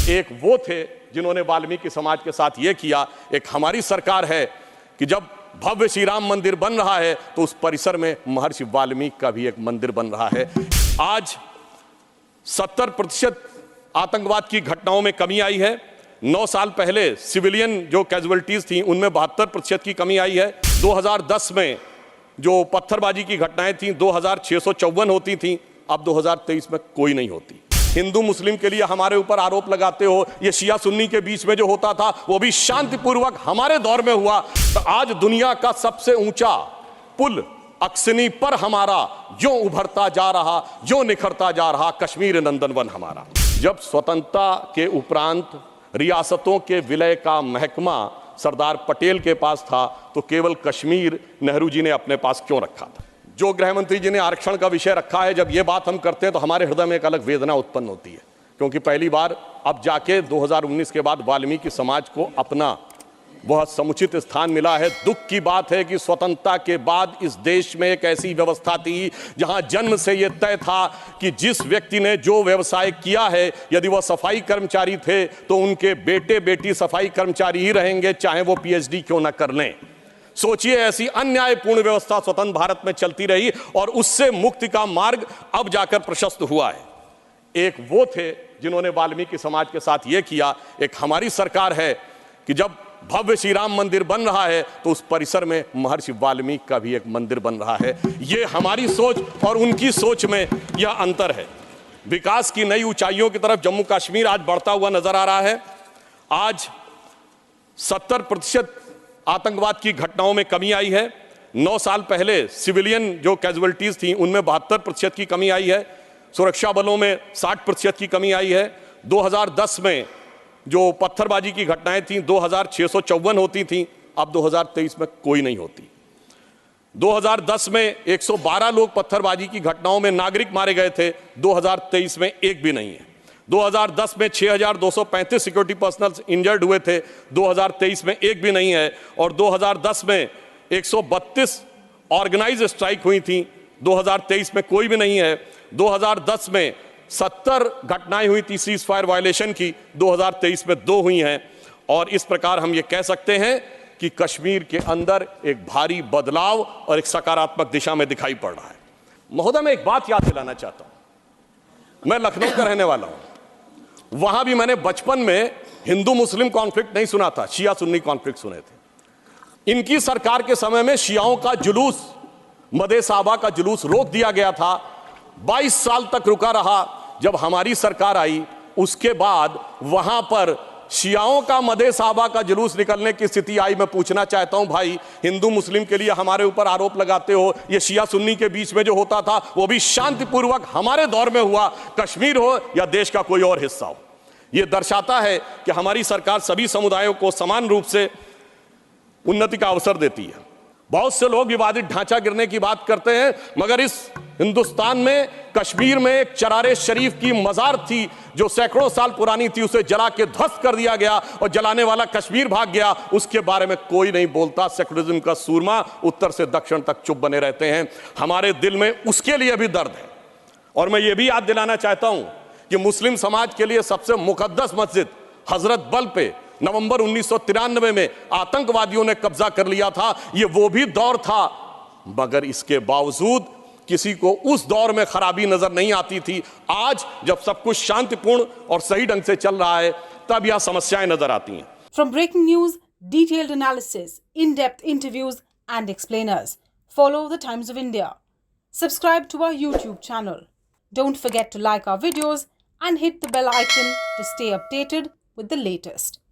एक वो थे जिन्होंने वाल्मीकि समाज के साथ ये किया। एक हमारी सरकार है कि जब भव्य श्री राम मंदिर बन रहा है तो उस परिसर में महर्षि वाल्मीकि का भी एक मंदिर बन रहा है। आज 70% आतंकवाद की घटनाओं में कमी आई है। 9 साल पहले सिविलियन जो कैजुअलिटीज थी उनमें 72% की कमी आई है। 2010 में जो पत्थरबाजी की घटनाएं थी 2654 होती थी, अब 2023 में कोई नहीं होती। हिंदू मुस्लिम के लिए हमारे ऊपर आरोप लगाते हो, ये शिया सुन्नी के बीच में जो होता था वो भी शांतिपूर्वक हमारे दौर में हुआ। तो आज दुनिया का सबसे ऊंचा पुल अक्सनी पर हमारा जो उभरता जा रहा, जो निखरता जा रहा कश्मीर नंदनवन हमारा। जब स्वतंत्रता के उपरांत रियासतों के विलय का महकमा सरदार पटेल के पास था तो केवल कश्मीर नेहरू जी ने अपने पास क्यों रखा था? जो गृह मंत्री जी ने आरक्षण का विषय रखा है, जब ये बात हम करते हैं तो हमारे हृदय में एक अलग वेदना उत्पन्न होती है, क्योंकि पहली बार अब जाके 2019 के बाद वाल्मीकि समाज को अपना वह समुचित स्थान मिला है। दुख की बात है कि स्वतंत्रता के बाद इस देश में एक ऐसी व्यवस्था थी जहां जन्म से यह तय था कि जिस व्यक्ति ने जो व्यवसाय किया है, यदि वह सफाई कर्मचारी थे तो उनके बेटे बेटी सफाई कर्मचारी ही रहेंगे, चाहे वो पीएचडी क्यों ना कर लें। सोचिए, ऐसी अन्यायपूर्ण व्यवस्था स्वतंत्र भारत में चलती रही और उससे मुक्ति का मार्ग अब जाकर प्रशस्त हुआ है। एक वो थे जिन्होंने वाल्मीकि समाज के साथ ये किया। एक हमारी सरकार है कि जब भव्य श्री राम मंदिर बन रहा है तो उस परिसर में महर्षि वाल्मीकि का भी एक मंदिर बन रहा है। ये हमारी सोच और उनकी सोच में यह अंतर है। विकास की नई ऊंचाइयों की तरफ जम्मू कश्मीर आज बढ़ता हुआ नजर आ रहा है। आज 70% आतंकवाद की घटनाओं में कमी आई है। 9 साल पहले सिविलियन जो कैजुअलिटीज थी उनमें 72% की कमी आई है। सुरक्षा बलों में 60% की कमी आई है। 2010 में जो पत्थरबाजी की घटनाएं थी 2654 होती थी, अब 2023 में कोई नहीं होती। 2010 में 112 लोग पत्थरबाजी की घटनाओं में नागरिक मारे गए थे, 2023 में एक भी नहीं है। 2010 में 6235 सिक्योरिटी पर्सनल इंजर्ड हुए थे, 2023 में एक भी नहीं है। और 2010 में 132 ऑर्गेनाइज स्ट्राइक हुई थी, 2023 में कोई भी नहीं है। 2010 में 70 घटनाएं हुई थी सीज फायर वायलेशन की, 2023 में 2 हुई हैं। और इस प्रकार हम ये कह सकते हैं कि कश्मीर के अंदर एक भारी बदलाव और एक सकारात्मक दिशा में दिखाई पड़ रहा है। महोदय, मैं एक बात याद दिलाना चाहता हूं। मैं लखनऊ का रहने वाला हूं। वहां भी मैंने बचपन में हिंदू मुस्लिम कॉन्फ्लिक्ट नहीं सुना था, शिया सुन्नी कॉन्फ्लिक्ट सुने थे। इनकी सरकार के समय में शियाओं का जुलूस, मदे साहबा का जुलूस रोक दिया गया था। 22 साल तक रुका रहा। जब हमारी सरकार आई उसके बाद वहां पर शियाओं का मदे साहबा का जुलूस निकलने की स्थिति आई। मैं पूछना चाहता हूं, भाई, हिंदू मुस्लिम के लिए हमारे ऊपर आरोप लगाते हो, ये शिया सुन्नी के बीच में जो होता था वो भी शांतिपूर्वक हमारे दौर में हुआ, कश्मीर हो या देश का कोई और हिस्सा हो। यह दर्शाता है कि हमारी सरकार सभी समुदायों को समान रूप से उन्नति का अवसर देती है। बहुत से लोग विवादित ढांचा गिरने की बात करते हैं, मगर इस हिंदुस्तान में कश्मीर में एक चरारे शरीफ की मजार थी जो सैकड़ों साल पुरानी थी, उसे जला के ध्वस्त कर दिया गया और जलाने वाला कश्मीर भाग गया। उसके बारे में कोई नहीं बोलता। सेकुलरिज्म का सूरमा उत्तर से दक्षिण तक चुप बने रहते हैं। हमारे दिल में उसके लिए भी दर्द है। और मैं ये भी याद दिलाना चाहता हूं कि मुस्लिम समाज के लिए सबसे मुकद्दस मस्जिद हजरत बल पे नवंबर 1993 में आतंकवादियों ने कब्जा कर लिया था। ये वो भी दौर था, मगर इसके बावजूद किसी को उस दौर में खराबी नजर नहीं आती थी। आज जब सब कुछ शांतिपूर्ण और सही ढंग से चल रहा है तब यह समस्याएं नजर आती हैं। From breaking news, detailed analysis, in-depth interviews and explainers, follow the Times of India. Subscribe to our YouTube channel. Don't forget to like our videos and hit the bell icon to stay updated with the latest.